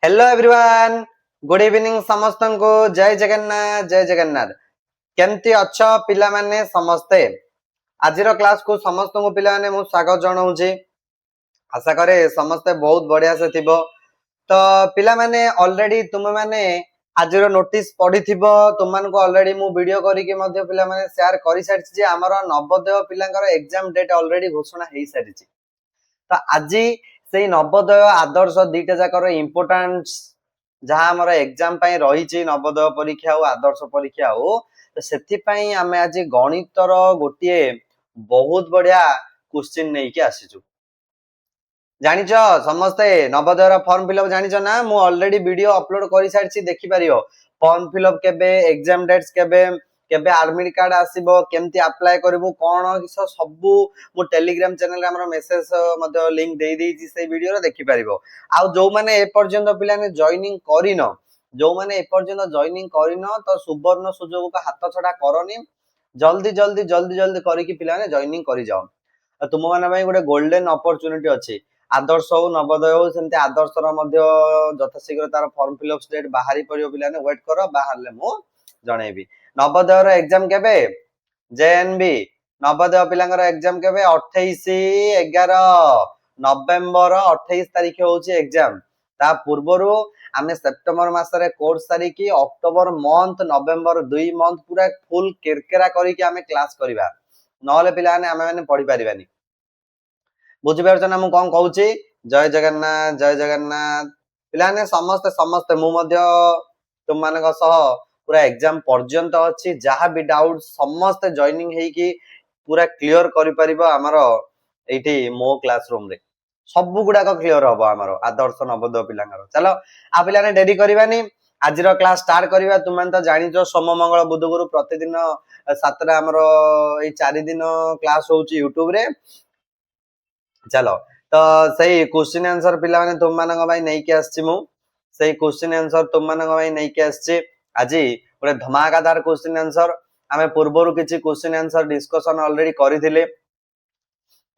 Hello everyone good evening समस्त को जय जगन्नाथ केमती अच्छा पिला माने समस्ते आज क्लास को समस्त को पिला माने मु स्वागत जनाऊँ आशा करे समस्ते बहुत बढ़िया से थिबो। तो पिला माने ऑलरेडी तुम माने आज नोटिस पढ़ी थिबो तुम मान को ऑलरेडी मु वीडियो करी के मध्य पिला माने शेयर करि सारिछि जे हमर नवोदय पिलांकर एग्जाम डेट ऑलरेडी घोषणा हेई सारिछि। तो आज से नवोदय आदर्श दुईटा जाकर इम्पोर्टान्स जहाँ आम एग्जाम रही नवोदय परीक्षा हो आदर्श परीक्षा हो तो से आम आज गणितर गोटे बहुत बढ़िया क्वेश्चन नहीं कि आसीचु। जानिच समस्ते नवोदय फॉर्म फिलअप जानिच ना मु ऑलरेडी वीडियो अपलोड कर सारी देखि पारियो फॉर्म फिलअप केबे एग्जाम डेट्स केबे केबे एडमिट कार्ड आसीबो केमती अप्लाई करबो कोन सब मु टेलीग्राम चैनल हमर मेसेज मध्ये लिंक दे देछि से वीडियो रे देखि पारिबो। आ जो माने ए पर्यंत पिलाने जॉइनिंग करिनो जो माने ए पर्यंत जॉइनिंग करिनो तो सुवर्ण सुजोग को हाथ छडा करनी जल्दी जल्दी जल्दी जल्दी करिकि पिलाने जॉइनिंग करि जाओ। तुम माने भाई गोटे गोल्डन अपॉर्चुनिटी अछि आदर्श हो नवोदय हो सेमती आदर्श यथाशीघ्र तार फॉर्म फिलअप डेट बाहरी पड़ियो पिलाने वेट कर बाहरले मु जणेबी। नवोदय एग्जाम केबे जेएनबी नवोदय पिलांकर एग्जाम केबे 28/11 नवेम्बर 28 तारिख होची एग्जाम। ता पूर्वरु आमे सेप्टेम्बर मासरे कोर्स तारिख अक्टोबर मंथ नवेम्बर 2 मंथ पूरा फुल केरकेरा करी के आमे क्लास करिबा नहले पिलाने आमे माने पढी परिबानी। बुझी पारछ ना मु कोन कहूची जय जगन्नाथ पिलाने समस्त समस्त मु मध्य तुम मानक सह पूरा एग्जाम पर्यंत अछि जहा भी डाउट समस्त जॉइनिंग हेई की पूरा क्लियर करि परिबो हमर एठी मो क्लासरूम रे सब गुडा को क्लियर हबो हमर आदर्श नवोदय पिलांगर। चलो आ पिलाने डेरी करबानी आज रो क्लास स्टार्ट करबा तुम मन तो जानिचो सोम मंगल बुध गुरु प्रतिदिन 7 रा हमर ए 4 दिन क्लास होची YouTube रे। चलो तो सही क्वेश्चन आंसर पिला माने तुम मानक भाई नै के आछि मु सही क्वेश्चन आंसर तुम मानक भाई नै के आछि आज गोटे धमाकादार क्वेश्चन आंसर आमे पूर्वरु किछि क्वेश्चन आंसर डिस्कशन ऑलरेडी करिथिले।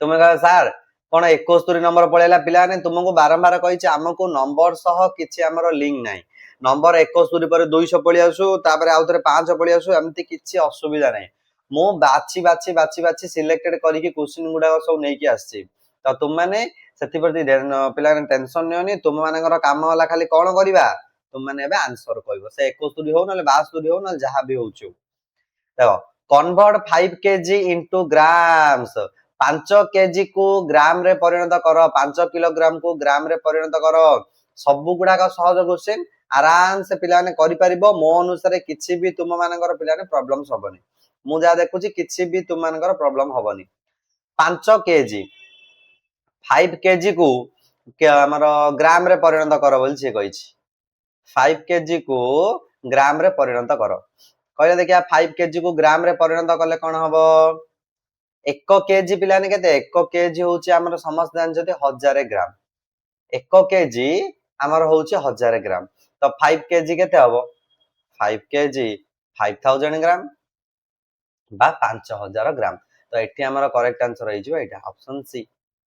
तुमे कह सर कोन 71 नंबर पळेला पिला ने तुमको बारंबार कहिछि हमको नंबर सह किछि हमरो लिंक नै नंबर 71 पर 200 पळि आसु तापर आउतरे 5 पळि आसु एम्ति किछि असुविधा नै मु बाछि बाछि बाछि बाछि सिलेक्टेड करी के क्वेश्चन गुडा सब नै के आछि। तो तुम माने सेति प्रति पिला टेंशन नेयोनी तुम मानकर काम वाला खाली कोन करिबा तुम माने एबे आंसर कहबो से 71 हो नले 72 हो नले जहां भी होछु। देखो convert 5 KG into grams 5 KG को ग्राम रे परिणत करो 5 किलोग्राम को ग्राम रे परिणत करो सब गुडा का सहज क्वेश्चन आराम से पिला ने करि परिबो मो अनुसार किछि भी तुम मानकर पिला ने प्रॉब्लम्स होबनी मु जा देखुची किछि भी तुम मानकर प्रॉब्लम होबनी। 5 केजी 5 केजी को हमर ग्राम रे परिणत करो बोल से कहिछि 5 केजी को ग्राम रे परिणत करो कहले देखिया 5 केजी को ग्राम रे परिणत करले कोन हबो 1 केजी पिलाने केते 1 केजी होची हमर समस्त जान जति 1000 ग्राम 1 केजी हमर होची 1000 ग्राम तो 5 केजी केते हबो 5 केजी 5000 ग्राम बा 5000 ग्राम तो एठी हमर करेक्ट आंसर होई जिवो एटा ऑप्शन सी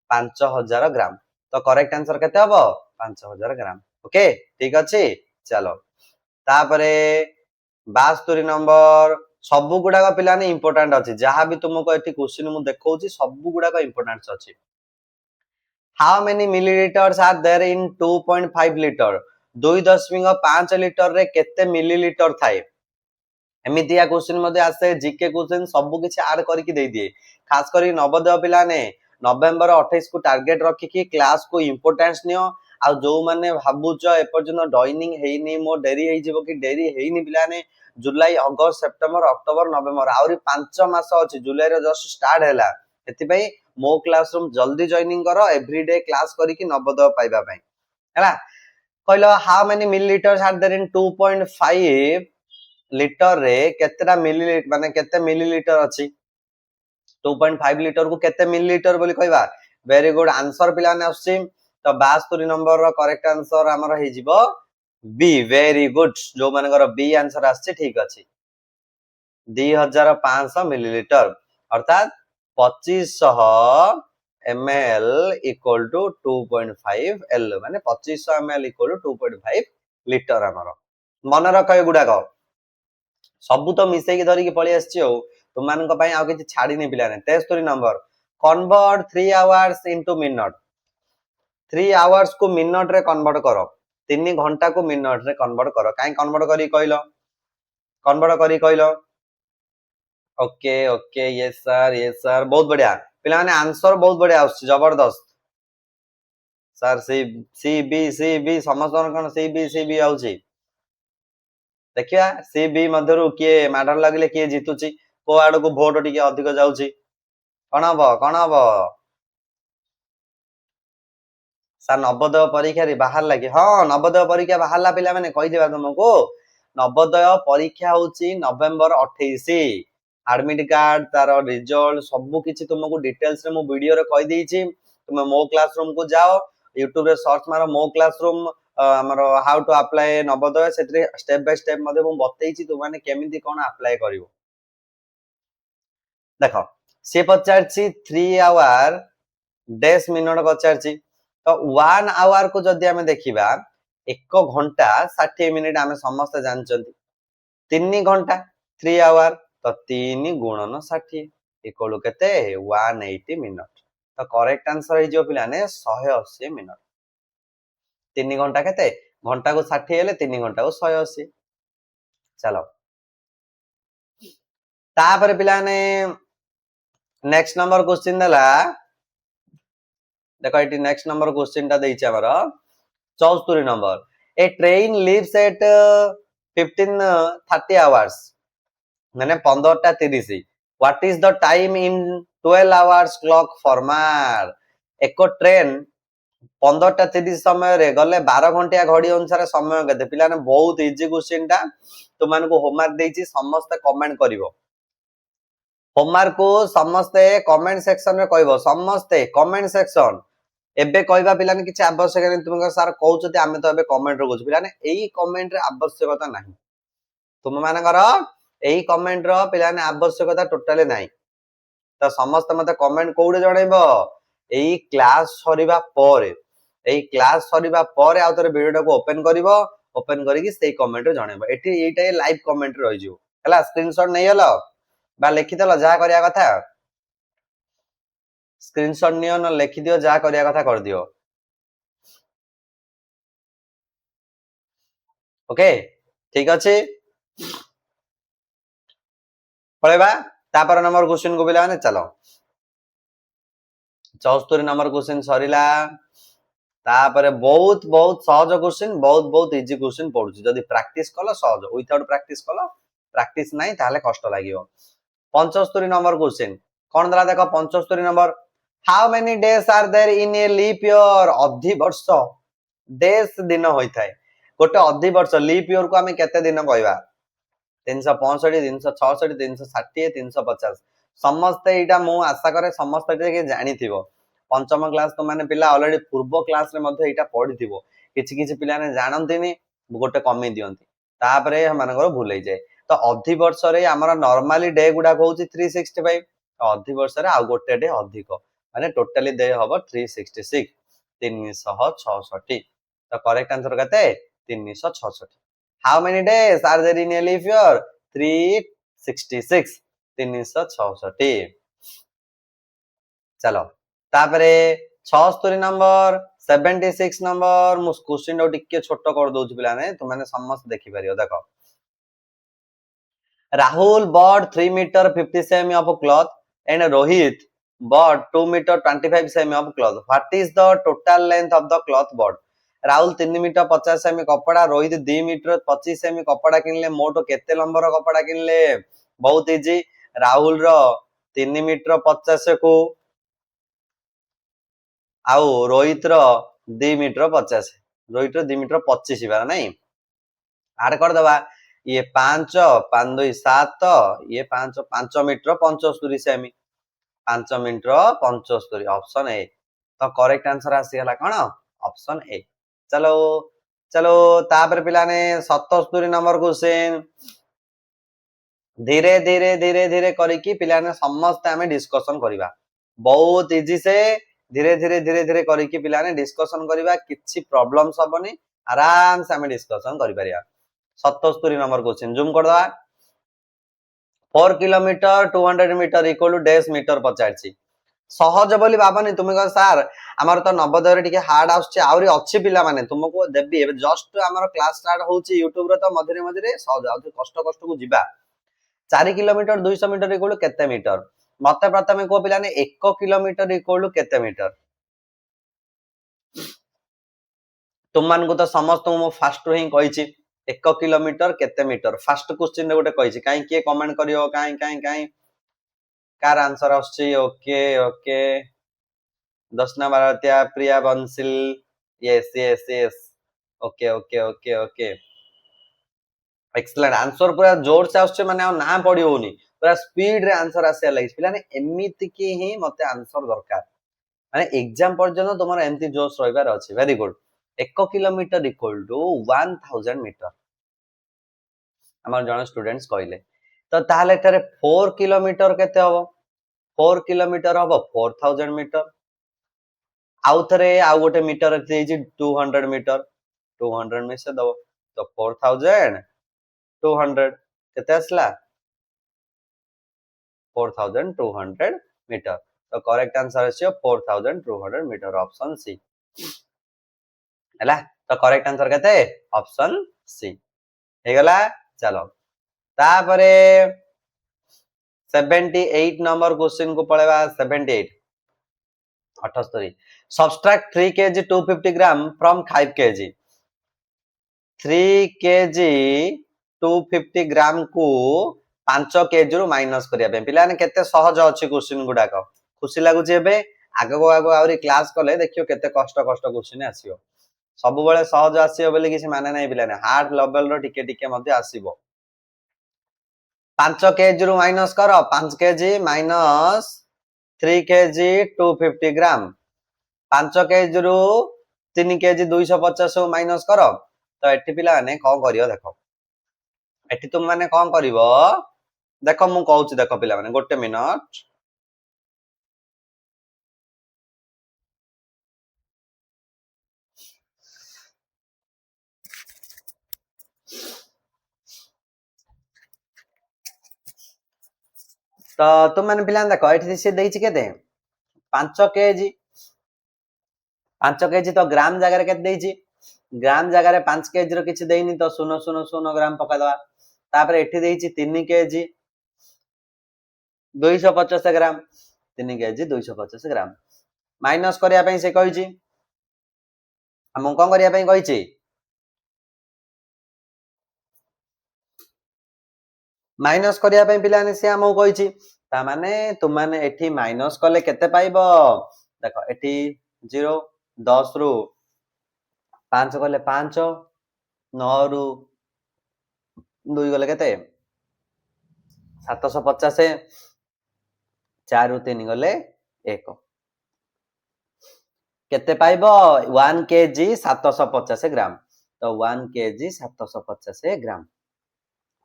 5000 ग्राम तो करेक्ट आंसर केते हबो 5000 ग्राम। ओके ठीक अछि। चलो तापरे 72 नंबर सब गुडा का पिलाने इंपोर्टेंट अछि जहां भी तुमको एठी क्वेश्चन मु देखौची सब गुडा का इंपोर्टेंट अछि। How many millilitres are there in 2.5 litre 2.5 litre रे केते मिलीलीटर थाए एमितिया क्वेश्चन मध्ये आसे जीके क्वेश्चन सब किछि ऐड करिकि दे दिए खास करी नवोदय पिलाने नवेम्बर 28 को टारगेट रखी कि क्लास को इंपोर्टेंस नियो आ जो माने भाबुच ए पर्यंत जॉइनिंग हेइनी मो डेरी हेइ जिवो कि डेरी हेइनी पिलाने जुलाई अगस्त सेप्टेम्बर अक्टोबर नवेम्बर आउरी 5 मास अछि जुलाई रे जस्ट स्टार्ट हैला एति पई मो क्लासरूम जल्दी जॉइनिंग करो एवरीडे क्लास करिकि नवोदय पाइबा पई हैला कहलो how many millilitres are there in 2.5 litre रे केतेटा मिलीलीटर माने केते मिलीलीटर अछि 2.5 लीटर को केते मिलीलीटर बोली कहबा वेरी गुड आंसर पिलाने आछि तो 72 नंबर रो करेक्ट आंसर हमर हे जिवो बी वेरी गुड जो मानकर बी आंसर आछि ठीक अछि 2500 मिलीलीटर अर्थात 2500 ml equal to 2.5 L माने 2500 ml equal to 2.5 लिटर आमर मन रख एगुड़ाक सबू तो मिसेकी धरिकी पळी आछि तुम आउ किछि छाड़ीनी पिलाने 73 number convert 3 hours into minute 3 hours को मिनट रे कन्वर्ट करो 3 घंटा को मिनट रे कन्वर्ट करो काई कन्वर्ट करी कहलो ओके ओके यस सर बहुत बढ़िया पिला माने आंसर बहुत बढ़िया आउछ जबरदस्त सर सी बी समस्त कोन सी बी आउची देखिया सी बी मध्यरु किए माडर लागले किए जितुची को आड़ को भोट टिके अधिक जाउची कोन हबो सर नवोदय परीक्षा रे बाहर लागी हां नवोदय परीक्षा बाहरला पिला माने कहि देबा तुमको नवोदय परीक्षा होची नवंबर 28 एडमिट कार्ड तार रिजल्ट सब किछि तुमको डिटेल्स रे मो वीडियो रे कहि देइछि तुम मो क्लासरूम को जाओ यूट्यूब रे सर्च मारो मो क्लासरूम हमर हाउ टू अप्लाई नवोदय सेतरे स्टेप बाय स्टेप मध्ये मो बतैछि तुम माने केमिति कोन अप्लाई करिवो देखो से पचारछि 3 आवर 10 मिनिट पचारछि तो 1 आवर को जदि हमें देखिबा 1 घंटा 60 मिनिट हमें समस्त जानचंती 3 घंटा 3 आवर तो 3 गुणन 60 इक्वल केते 180 मिनिट तो करेक्ट आंसर हे जो पिलाने 180 मिनिट 3 घंटा केते घंटा को 60 हेले 3 घंटा को 180 चलो तापर पिलाने नेक्स्ट नंबर क्वेश्चन देला देखो एटी नेक्स्ट नंबर क्वेश्चन ता देइछ हमर 74 number A train leaves eight 15:30 hours माने 15:30 what is the time in 12 hours clock format echo train 15:30 समय रे गले 12 घंटिया घड़ी अनुसार समय केते पिला ने बहुत इजी क्वेश्चन ता तुमन को होमवर्क देइछि समस्त कमेंट करिवो होमवर्क को समस्त कमेंट सेक्शन रे कहबो समस्त कमेंट सेक्शन एबे कहबा पिला ने किछ आवश्यक नै तुमका सर कहउछथि आमे तो एबे कमेंट रो कहउछ पिला ने एई कमेंट रे आवश्यकता नाही तुम मानकर एई कमेंट रो पिला ने आवश्यकता टोटली नाही तो समस्त मते कमेंट कोउडे जणैबो एई क्लास सरीबा परे आ तोर वीडियो को ओपन करिवो ओपन करिकि सेई कमेंट रे जणैबो एठी एटा लाइव कमेंट रहि जिवो हला स्क्रीनशॉट नै हलो बा लिखि देलो जा करिया कथा स्क्रीनशॉट नियो न लिखि दियो जा करिया कथा कर दियो ओके ठीक अछि पळेबा तापर नंबर क्वेश्चन को बिला ने चलो 74 नंबर क्वेश्चन सरीला तापर बहुत बहुत सहज क्वेश्चन बहुत इजी क्वेश्चन पडुची जदी प्रैक्टिस कलो सहज विदाउट प्रैक्टिस कलो प्रैक्टिस नाही ताले कष्ट लागियो 75 नंबर क्वेश्चन कोन दला देखो 75 number how many days are there in a leap year अधि वर्ष डेज दिन होई थाए गोटे अधि वर्ष लीप ईयर को हमें केते दिन कहबा 365 366 360 350 समस्त एटा मु आशा करे समस्त के जानिथिबो पंचम क्लास तो माने पिला ऑलरेडी पूर्व क्लास रे मध्ये एटा पढिथिबो किछि किछि पिला ने जानंतिनी गोटे कमी दियंती तापरे हमनकर भूल हो जाए तो अधि वर्ष रे हमर नॉर्मली डे गुडा होउची 365 अधि वर्ष रे आ गोटे डे अधिक माने टोटली डे हबो 366 366 तो करेक्ट आंसर कते 366 how many days are there in a leap year 366 366 चलो तापरे 76 नंबर 76 नंबर मु क्वेश्चन ओ टिके छोटो कर दोछ पिला ने तुम माने समस्त देखि परियो देखो Rahul bought 3 meter 50 cm of cloth and Rohit bought 2 meter 25 cm of cloth what is the total length of the cloth bought Rahul 3 metre 50 सेमी कपड़ा रोहित 2 मीटर 25 सेमी कपड़ा किनले मोटो केते लंबर कपड़ा किनले बहुत इजी राहुल रो 3 मीटर 50 को आउ रोहित रो 2 मीटर 50 रोहित रो 2 मीटर 25 बार नहीं ऐड कर दबा ये 5 5 2 7 ये 5 5 मीटर 75 सेमी 5 मीटर 75 ऑप्शन ए तो करेक्ट आंसर आसी हला कोन ऑप्शन ए चलो चलो तापर पिला ने 77 नंबर क्वेश्चन धीरे धीरे करी की पिला ने समस्त हमें डिस्कशन करिबा बहुत इजी से धीरे धीरे धीरे धीरे करिकी पिलाने डिस्कशन करबा किछि प्रॉब्लम्स हबनी आराम से हमें डिस्कशन करि परिया 77 नंबर क्वेश्चन जूम कर दवा 4 kilometre 200 metre equal to dash metre पचारछि सहज बोली भाबनी तुम कह सार आमर तो नवोदय टिके हार्ड आउछि आउरी अच्छी पिला माने तुमको देबी एबे जस्ट आमर क्लास स्टार्ट होछि YouTube रे तो मधुरे मधुरे सहज आउ कष्ट कष्ट को जिबा 4 किलोमीटर 200 मीटर इक्वल टू केते मीटर मते प्रथमे को पिला ने 1 किलोमीटर इक्वल टू केते मीटर तुम मान को तो समस्त मो फास्ट ही कहिछि 1 किलोमीटर केते मीटर फास्ट क्वेश्चन रे गोटे कहिछि काई के कमेंट करियो काई काई काई कार आंसर आछी ओके ओके दशना भारतीय Priya Bansil yes yes yes okay okay okay okay excellent answer पूरा जोर से आछे माने ना पड़ी होनी पूरा स्पीड रे आंसर आसे लागि पिला ने एमिति की ही मते आंसर दरकार माने एग्जाम पर्यंत तुमर एमती जोश रहिबार अछि very good 1 kilometre equal to 1000 metre हमर जण स्टूडेंट्स कहले तो ताले एटारे 4 किलोमीटर केते हबो 4 किलोमीटर हबो 4000 मीटर आउ थरे आउ गोटे मीटर देछि 200 मीटर 200 में से दबो तो 4200 केते असला 4200 मीटर तो करेक्ट आंसर अछि 4200 मीटर ऑप्शन सी हैला तो करेक्ट आंसर केते ऑप्शन सी हे गला चलो तापरे 78 नंबर क्वेश्चन को पळेबा 78 78 subtract 3 kg 250 gram from 5 kg 3 kg 250 ग्राम को 5 kg रु माइनस करिया पे पिला ने केते सहज अछि क्वेश्चन गुडा को खुशी लागु जे बे आगो आगो आउरी क्लास कले देखियो केते कष्ट कष्ट क्वेश्चन आसीयो सब बेले सहज आसीयो बोली किछि माने नै पिला ने हार्ड लेवल रो टिके टिके मध्ये आसीबो 5 kg रु माइनस करो 5 kg माइनस 3 kg 250 ग्राम 5 kg रु 3 kg 250 माइनस करो तो एठी पिला ने कोन करियो देखो एठी तुम माने कोन करिवो देखो मु कहूची देखो पिला माने गोटे मिनिट तो तुम माने पिला देखो एठी से देइछि केते 5 kg 5 kg तो ग्राम जगह रे केते देइछि ग्राम जगह रे 5 kg रो किछि देइनी तो 0.00 ग्राम पका दवा तापर एठी देइछि 3 kg 250 ग्राम 3 kg 250 ग्राम माइनस करिया पई से कहिछि हम कोन करिया पई कहिछि माइनस करिया पई पिलाने से हमहु कहिछि ता माने तुम माने एठी माइनस कले केते पाइबो देखो एठी 0 10 रु 5 गले 5 9 रु 2 गले केते 750 4 रु 3 गले 1 केते पाइबो 1 kg 750 ग्राम तो 1 kg 750 ग्राम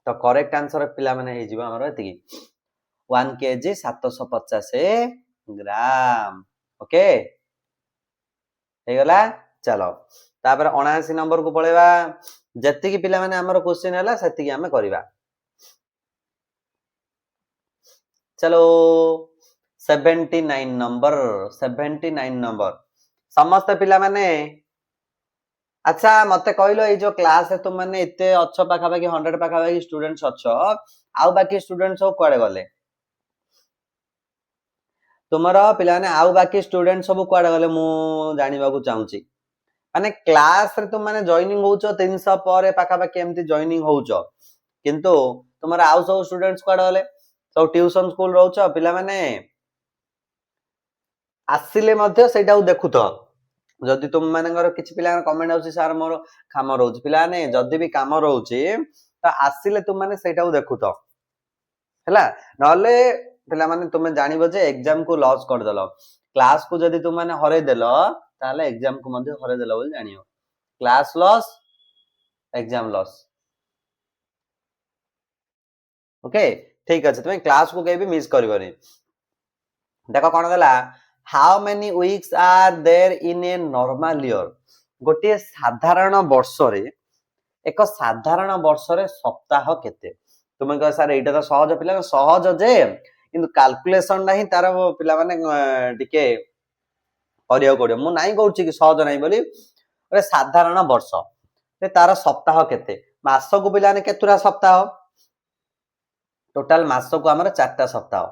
तो करेक्ट आंसर पिला माने हे जीवा हमर एति 1 kg 750 ग्राम ओके हे गला चलो तापर 79 नंबर को पळेबा जति की पिला माने हमर क्वेश्चन हला सति की हमें करबा चलो 79 नंबर समस्त पिला माने अच्छा मते कहलो ए जो क्लास है तुम माने इते अच्छो पाखा बाकी 100 पाखा बाकी स्टूडेंट्स अच्छो आउ बाकी स्टूडेंट्स सब कुआडे गले तुमरा पिला ने आउ बाकी स्टूडेंट्स सब कुआडे गले मु जानिबा को चाहूची माने क्लास रे तुम माने जॉइनिंग होउचो 300 पर पाखा बाकी एमती जॉइनिंग होउचो किंतु तुमरा आउ सब स्टूडेंट्स कुआडे गले सब ट्यूशन स्कूल रहउचो पिला माने आसिले मध्ये सेटा देखुतो जदि तुम मानकर किछि पिला कमेंट आउछि सर मोर काम रहउछि पिला ने जदि भी काम रहउछि त आसिले तुम माने सेटा देखुतो हैला नले पिला माने तुमे जानिबो जे एग्जाम को लॉस कर देलो क्लास को जदि तुम माने हरे देलो ताले एग्जाम को मध्ये हरे देलो बोल जानियो class loss exam loss okay ठीक अछि तुमे क्लास को के भी मिस करबनी देखो कोन देला how many weeks are there in a normal year गोटे साधारण वर्ष रे एक साधारण वर्ष रे सप्ताह केते तुम कह सर एटा तो सहज पिला सहज जे किंतु कैलकुलेशन नाही तार पिला माने टिके करियो पड़ियो मु नाही कहूची कि सहज नाही बोली अरे साधारण वर्ष रे तार सप्ताह केते मास को पिला ने केतुरा सप्ताह टोटल मास को हमर 4टा सप्ताह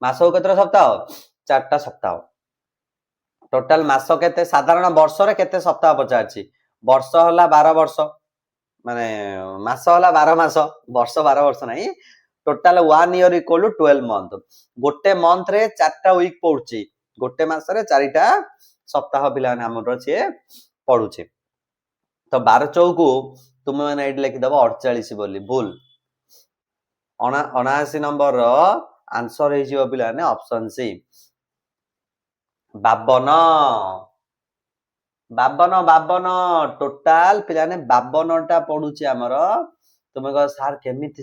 मास को केतरा सप्ताह 4टा सप्ताह टोटल मास केते साधारण वर्ष रे केते सप्ताह पचारछि वर्ष होला 12 वर्ष माने मास होला 12 मास वर्ष 12 वर्ष नाही total 1 year equal to 12 month गोटे मंथ रे 4टा वीक पड़ुछि गोटे मास रे 4टा सप्ताह पिला ने हमर छे पड़ुछि तो 12 चौकु तुम माने एड लिखि दबो 48 बोली भूल 79 नंबर रो आंसर हे जिवो पिला ने ऑप्शन सी 52 52 टोटल पिला ने 52 टा पडुची हमर तुम कह सर केमिति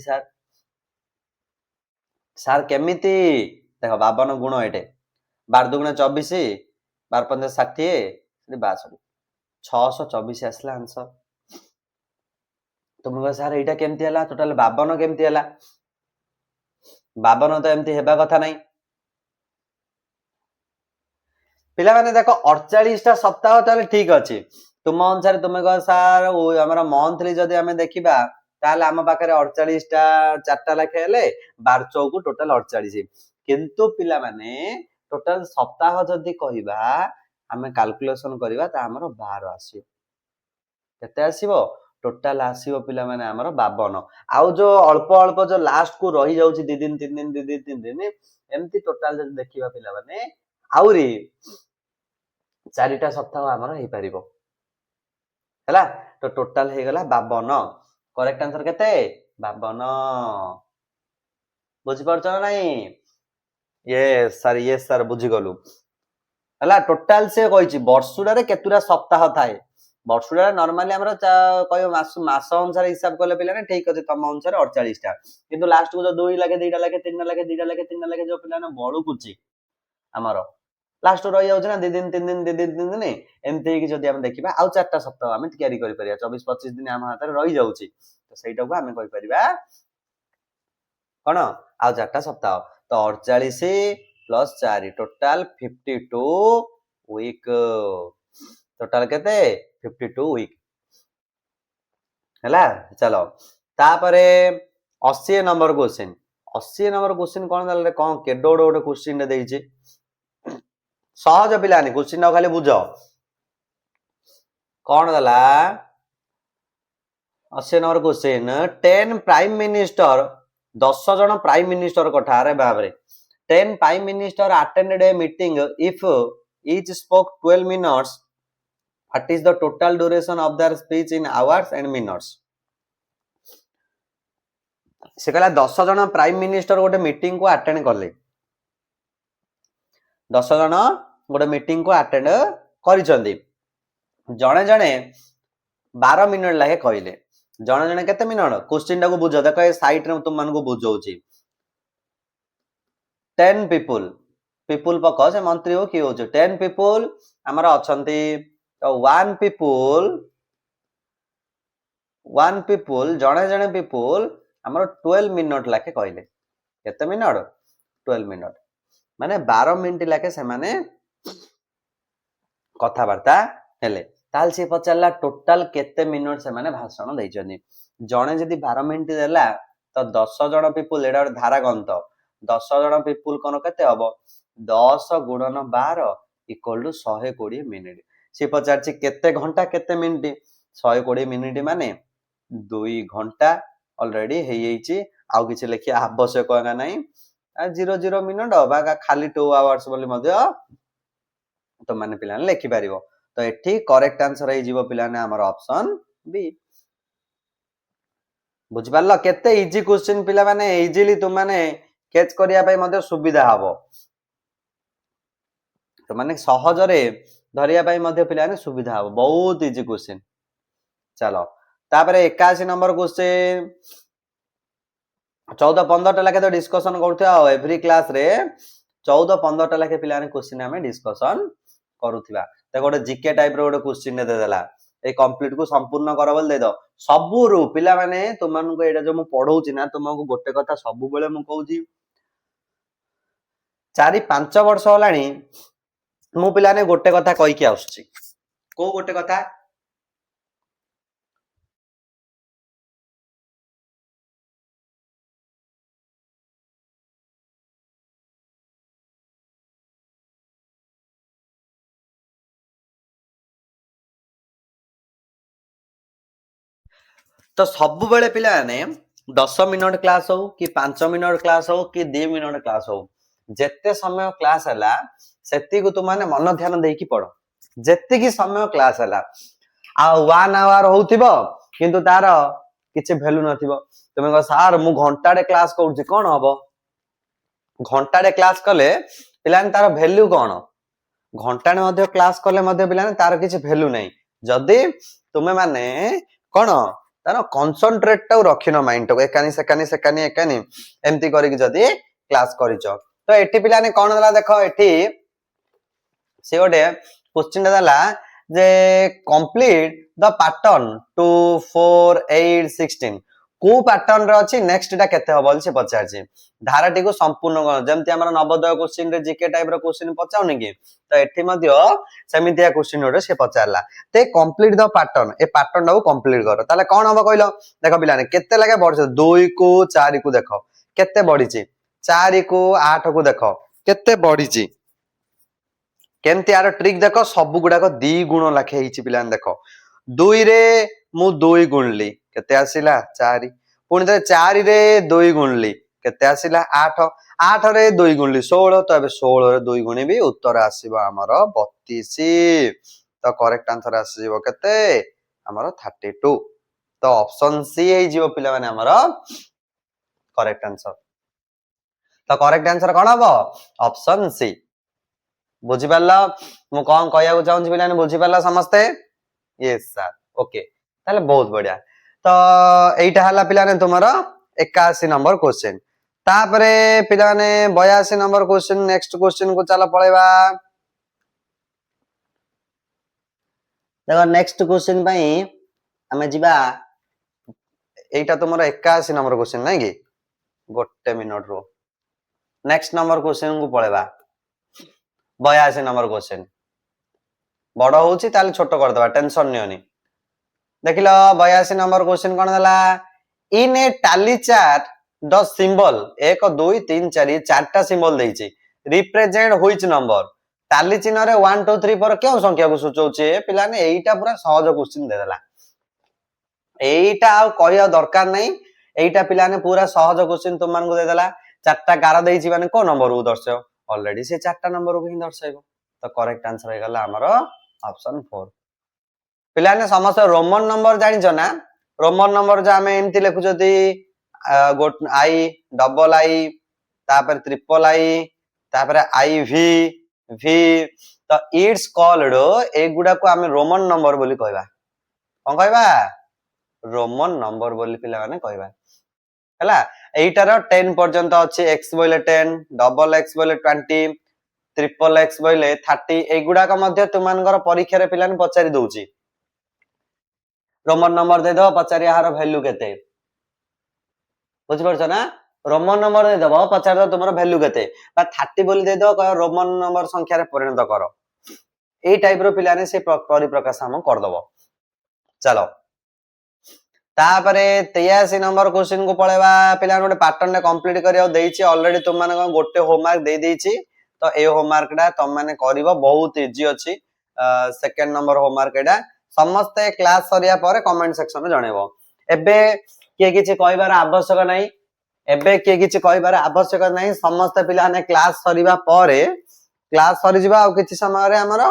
सर केमिति देखो 52 गुण एटे 12 दुगुण 24 12 पंजे 60 62 624 आसला आंसर तुम कह सर एटा केमिति हला टोटल 52 केमिति हला 52 तो एमती हेबा कथा नहीं पिला माने देखो 48 टा सप्ताह ताले ठीक अछि तुम अनुसार तुम कह सर हमरा मंथली जदी हमें देखिबा ताले हम पाखरे 48 टा 4टा लेखे हेले 12 चौकु टोटल 48 किंतु पिला माने टोटल सप्ताह जदी कहिबा हमें कैलकुलेशन करिबा ता हमर 12 आसीबो केते आसीबो टोटल आसीबो पिला माने हमर 52 आउ जो अल्प अल्प जो लास्ट को रही जाउची 2 दिन 3 दिन 2 दिन 3 दिन एमती टोटल जदी देखिबा पिला माने आउरी 4टा सप्ताह हमर हे परिबो हैला तो टोटल हे गला 52 करेक्ट आंसर केते 52 बुझि परछ ना नहीं यस सर बुझि गलु हैला टोटल से कहिची वर्षुडा रे केतुरा सप्ताह थाए वर्षुडा रे नॉर्मली हमरा कहियो मास अनुसार हिसाब करले पिला ने ठीक अछि तम अनुसार 48 टा किंतु लास्ट को जो 2 लाखे 2 लाखे 3 लाखे 2 लाखे 3 लाखे जो पिला ने बळु कुची हमरो लास्ट रही जाउछ ना 2 दिन 3 दिन 2 दिन 3 दिन एमती कि जदी हम देखिबा आउ 4टा सप्ताह हम तयारी करि परिया 24 25 दिन हम हाथ रे रही जाउची तो सेटा को हम कहि परिबा कोन आउ 4टा सप्ताह तो 48 प्लस 4 टोटल 52 वीक टोटल केते 52 वीक हैला चलो तापरे 80 नंबर क्वेश्चन कोन दले कोन केडो गोटे क्वेश्चन देइची सहज पिलानी क्वेश्चन खाली बुझ कौन दला 80 नंबर क्वेश्चन 10 प्राइम मिनिस्टर 10 जन प्राइम मिनिस्टर कथा रे बाबरे 10 prime minister attended a meeting if each spoke 12 minutes what is the total duration of their speech in hours and minutes से कहला 10 जन प्राइम मिनिस्टर गोटे मीटिंग को अटेंड करले 10 जन गोटे मीटिंग को अटेंड करिसंदी जणे जणे 12 मिनिट लागे कहले जणे जणे केते मिनिट क्वेश्चन टाको बुझ देखो ए साइट रे तुम मन को बुझौची 10 पीपल पक से मंत्री हो कि हो 10 पीपल हमरा अछंती तो one people जणे जणे पीपल हमर 12 मिनिट लागे कहले केते मिनिट 12 मिनिट माने 12 मिनिट लागे से माने कथा वार्ता हेले ताल से पचारला टोटल केते मिनिट से माने भाषण दैचनी जणे जदी 12 मिनिट देला तो 10 जण पीपल एडा धारा गंत 10 जण पीपल कोन केते हबो 10 गुणन 12 इक्वल टू 120 मिनिट से पचारछि केते घंटा केते मिनिट 120 मिनिट माने 2 घंटा ऑलरेडी हे येछि आउ किछ लेखि आवश्यक होगा नाही 00 मिनिट बा खाली 2 आवर्स बोली मध्य तो माने पिलाने लेखि पारिबो तो एठी करेक्ट आंसर हे जीवो पिलाने हमर ऑप्शन बी बुझ पारलो केते इजी क्वेश्चन पिला माने इजीली तुम माने कैच करिया पई मध्य सुविधा हबो तो माने सहज रे धरिया पई मध्य पिलाने सुविधा हबो बहुत इजी क्वेश्चन चलो तापरे 81 नंबर क्वेश्चन 14-15 टा लागे तो डिस्कशन करथि एवरी क्लास रे 14-15 टा लाखे पिला क्वेश्चन आम डिस्कसन करूथिबा त गोटे जीके टाइप रो गोटे क्वेश्चन दे देला ए कंप्लीट को संपूर्ण कर बोल दे दो सबुरु पिला माने तुमनको एटा जो मु पढौची ना तुमको गोटे कथा सबु बेले मु कहूची 4-5 वर्ष होलानी मु पिला ने गोटे कथा कहि के आउची को गोटे कथा तो सब बेले पिला ने 10 मिनट क्लास हो कि 5 मिनट क्लास हो कि 2 मिनट क्लास हो जेते समय क्लास हला सेति को तुमाने मन ध्यान देकी पढ़ो जेति की समय क्लास हला आ 1 आवर होउथिबो किंतु तार किछि वैल्यू नथिबो तुमे को सर मु घंटाडे क्लास करूची कोन हबो घंटाडे क्लास कले पिला ने तार वैल्यू कोन घंटाडे मध्ये क्लास कले मध्ये पिला ने तार किछि वैल्यू नै जदी तुमे माने कोन तार कंसंट्रेट टा रखिन माइंड तो एकानी सेकानी एमती करी जदी क्लास करिचो तो एठी पिला ने कोन दला देखो एठी से गोटे क्वेश्चन देला जे कंप्लीट द पैटर्न 2 4 8 16 को पैटर्न रे अछि नेक्स्ट टा केते हो से पचारछि धाराटी को संपूर्ण कर जेमति हमर नवोदय क्वेश्चन रे जीके टाइप रो क्वेश्चन पचाउनी कि तो एठी मध्य सेमितिया क्वेश्चन रे से पचारला ते complete the pattern A pattern को कंप्लीट कर ताले कोन हो कहलो देखो पिलाने केते लागे बढ़छ 2 को 4 को देखो केते बढ़िछि 4 को 8 को देखो केते बढ़िछि केमति यार ट्रिक देखो सब गुडा को 2 गुण लाखे हिची पिलाने देखो 2 रे मु 2 गुणली केते आसिला 4 पुणी थे 4 रे 2 गुणली केते आसिला 8 8 रे 2 गुणली 16 तो एबे 16 रे 2 गुणी भी उत्तर आसीबो हमर 32 तो करेक्ट आंसर आसीबो केते हमर 32 तो ऑप्शन सी हे जीवो पिला माने हमर करेक्ट आंसर तो करेक्ट आंसर कोन हबो ऑप्शन सी बुझि पारला मु कोन कहया को चाहूँ पिला ने बुझि पारला समस्ते यस सर ओके ताले बहुत बढ़िया तो एटा हला पिला ने तुमरो 81 नंबर क्वेश्चन तापरे पिला ने 82 नंबर क्वेश्चन नेक्स्ट क्वेश्चन को चला पळेबा देखो नेक्स्ट क्वेश्चन पई हमें जिबा एटा तुमरो 81 नंबर क्वेश्चन नै कि गोटे मिनिट रो नेक्स्ट नंबर क्वेश्चन को पळेबा 82 नंबर क्वेश्चन बड़ होउची ताले छोटो कर देबा टेंशन नियोनी देखिलो 82 नंबर क्वेश्चन कोन दला in a tally chart the symbol 1 2 3 4 चारटा सिंबल देइची रिप्रेजेंट व्हिच नंबर टैली चिन्ह रे 1 2 3 4 केउ संख्या को सूचौचे पिला ने एईटा पूरा सहज क्वेश्चन दे देला एईटा आ कहिया दरकार नै एईटा पिला ने पूरा सहज क्वेश्चन तुम मान को दे देला चारटा गार देइची माने को नंबर को दर्शाओ ऑलरेडी से चारटा नंबर को ही दर्शाइबो तो करेक्ट आंसर हे गला हमरो ऑप्शन 4 पिला ने समस्त रोमन नंबर जानि छ ना रोमन नंबर जो हमें एमती लिखु जदी आई डबल आई तापर ट्रिपल आई तापर आई वी वी तो इट्स कॉल्ड ए गुडा को हमें रोमन नंबर बोली कहबा कोन कहबा रोमन नंबर बोली पिला माने कहबा हला एटार 10 पर्यंत अछि x बोले 10 डबल x बोले 20 ट्रिपल x बोले 30 ए गुडा का मध्य तुमानकर परीक्षा रे पिला ने पचारि दउची रोमन नंबर दे दो पचारि यार वैल्यू केते बुझ परछ ना रोमन नंबर दे दबो पचार दो तुमरो वैल्यू केते बा 30 बोली दे दो कह रोमन नंबर संख्या रे परिणत करो ए टाइप रो पिला ने से परिप्रकाश हम कर दबो चलो तापरे 83 नंबर क्वेश्चन को पळेबा पिला गोटे पैटर्न ने कंप्लीट करियो देइची ऑलरेडी तुम माने गोटे होमवर्क दे देइची तो ए होमवर्क डा तुम माने करिवो बहुत इजी अछि सेकंड नंबर होमवर्क एडा समस्त क्लास सरिया पर कमेंट सेक्शन में जणेबो एबे के किछि कहबार आवश्यक नै एबे के किछि कहबार आवश्यक नै समस्त पिला ने क्लास सरिबा परे क्लास सरि जिबा आ किछि समय रे हमर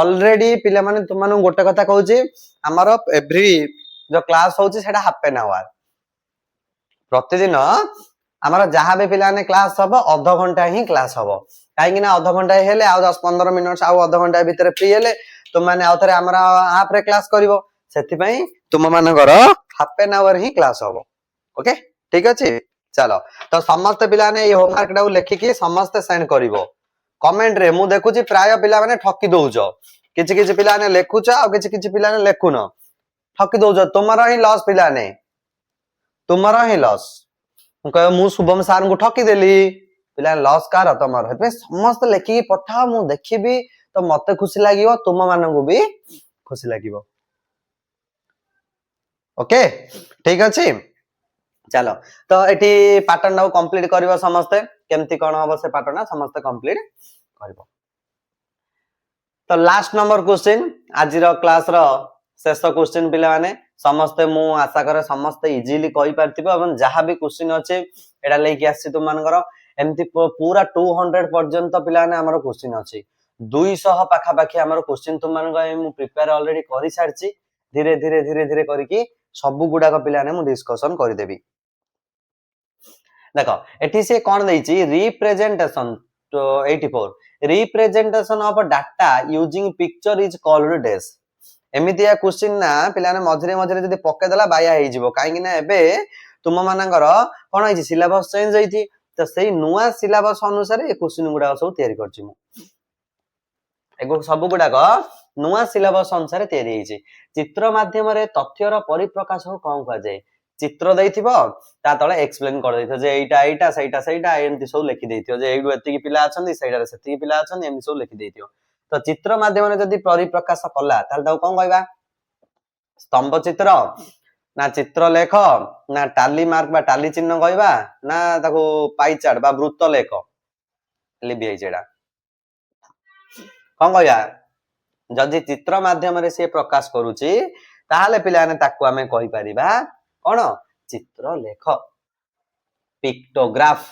ऑलरेडी पिला माने तुम माने गोटे कथा कहूची हमर एवरी जो क्लास होची सेटा हाफ एन आवर प्रतिदिन हमर जहां बे पिला ने क्लास हबो आधा घंटा ही क्लास हबो काहे कि ना आधा घंटा हेले आ 10 15 मिनिट आ आधा घंटा भीतर फ्री हेले तुम माने आउथरे हमरा ऐप रे क्लास करिवो सेति पई तुम मानकर half an hour he class हबो ओके ठीक अछि चलो तो समस्त पिला ने ये होमवर्क टाउ लेखिकी समस्त सेंड करिवो कमेंट रे। मु देखुची प्राय पिला माने ठकी दउजो, किछि किछि पिला ने लेखुछ आ किछि किछि पिला ने लेखुन, ठकी दउजो। तुमरा ही लॉस पिला ने, तुमरा ही लॉस। मु कह मु शुभम सार को ठकी देली, पिला लॉस कार तमर। हेतु समस्त लेखिकी पठा, मु देखिबी तो मते खुशी लागिवो, तुम मानंगु भी खुशी लागिवो। ओके ठीक अछि। चलो तो एठी पैटर्न नाउ कंप्लीट करिवो समस्ते, केमती कोन हबो से पैटर्न समस्ते कंप्लीट करिवो। तो लास्ट नंबर क्वेश्चन आजिरो क्लास रो शेष क्वेश्चन पिला माने समस्ते मु आशा करे समस्ते इजीली कहि पारथिबो एवं जहां भी क्वेश्चन अछि एडा लेके आसी तुम मानकर एमती पूरा 200 पर्यंत पिला ने हमर क्वेश्चन अछि 200 पाखा पाखी हमर क्वेश्चन तुम मानकर मु प्रिपेयर ऑलरेडी करि सारछि। धीरे धीरे धीरे धीरे करिकि सब गुडा को पिला ने मु डिस्कशन करि देबी। देखो एठी से कोन दैछि रिप्रेजेंटेशन तो 84 representation of data using picture is called dash. एमितिया क्वेश्चन ना पिला ने मझरे मझरे जदी पके देला बाया हे जिवो, काहे ना एबे तुम मानकर कोन होइछि सिलेबस चेंज होइथि, तो सेही नुवा सिलेबस अनुसार ए क्वेश्चन गुडा सब तयारी करछि मु। एगो सब गुडा को नुवा सिलेबस अनुसार तयारी हेछि। चित्र माध्यम रे तथ्यर परिप्रकाश को कोन कह जाय, चित्र दैथिबो ता तळे एक्सप्लेन कर दैथिबो जे एटा एटा सेटा सेटा एमति सब लिखि दैथिबो जे एडु एतिकी पिला अछन्ती सेटा रे सेतिकी पिला अछन्ती एमति सब लिखि दैथिबो। तो चित्र माध्यम रे जदी परिप्रकाश कला ताल ताऊ कोन कहबा, स्तंभ चित्र ना चित्र लेख ना टाली मार्क बा टाली चिन्ह कहबा ना ताको पाई चार्ट बा वृत्त लेख लिबि है जेडा कोन कहया। जदी चित्र माध्यम रे से प्रकाश करूची ताहाले पिलाने ताको हमें कहि परिबा कोन चित्र लेख, पिक्टोग्राफ।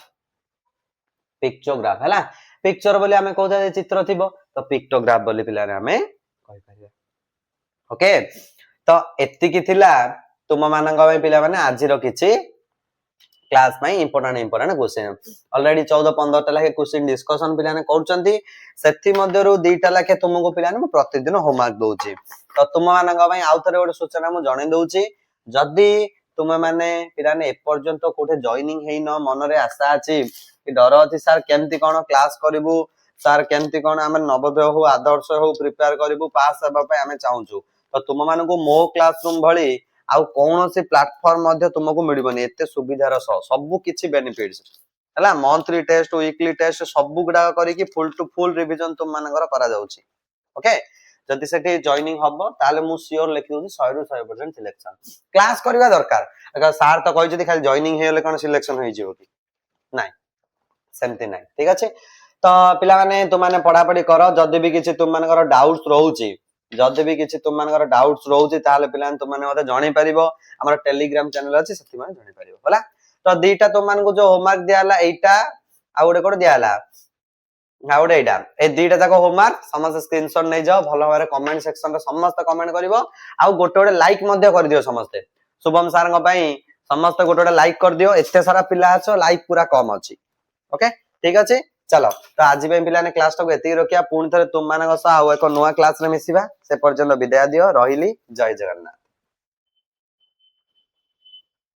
पिक्चोग्राफ हैला, पिक्चर बोली हमें कहता जे चित्र थिबो तो पिक्टोग्राफ बोली पिलाने हमें कहि परिबा। ओके तो एतिकी थिला तुम मानंग में पिला माने आजिरो किछि क्लास में इंपोर्टेंट क्वेश्चन। ऑलरेडी 14-15 टा लाखे क्वेश्चन डिस्कशन पिलाने करचंती, सेथि मध्यरु 2 टा लाखे तुमको पिलाने मु प्रतिदिन होमवर्क दोउची। तो तुम मानंग में आउथरे गोटे सूचना मु जणे दोउची, जदी तुम माने पिलाने ए पर्यंत कोठे जॉइनिंग हेइन मन रे आशा अछि कि डर अछि सर केमती कोन क्लास करिवु, सर केमती कोन हम नवोदय हो आदर्श हो प्रिपेयर करिवु पास हेबा पे हमें चाहूचु, तो तुम मानको मो क्लासरूम भली आउ कोनोसी प्लेटफॉर्म मध्ये तुमको मिलबनी एते सुविधार सब किछि बेनिफिट्स हला। मंथली टेस्ट वीकली टेस्ट सब गुडा करी कि फुल टू फुल रिवीजन तुम मानकर करा जाउची। ओके जदि सेठी जॉइनिंग हबो ताले मु श्योर लिखि दोची 100 रु 100% सिलेक्शन क्लास करबा दरकार। अगर सर तो कहि जदि खाली जॉइनिंग हेले कोन सिलेक्शन होई जिवो कि नाही, सेमती नाही। ठीक अछि तो पिला माने तुम माने पढा पढी करो, जदि भी किछि तुम मानकर डाउट्स रहउची, जदि भी किछि तुम मानकर डाउट्स रहउची ताले पिला तुम माने मते जणै परिबो, हमर टेलीग्राम चैनल अछि सेति माने जणै परिबो होला। तो दीटा तुम मान को जो होमवर्क दियाला एटा आ गोटे कोड दियाला आ गोटे एटा ए दीटा जाको होमवर्क समस्त स्क्रीनशॉट नै जाओ, भलो भाबरे कमेंट सेक्शन रे समस्त कमेंट करिवो आ गोटे गोटे लाइक मध्ये कर दियो समस्त। शुभम सार को पई समस्त गोटे गोटे लाइक कर दियो, एते सारा पिला अछो लाइक पूरा कम अछि। ओके ठीक अछि चलो तो आज पे पिला ने क्लास टाको एति रखिया, पुणी थरे तुम मानक सह आ एको नवा क्लास रे मिसिबा, से पर्यंत विदाय दियो, रहिली जय जगन्नाथ।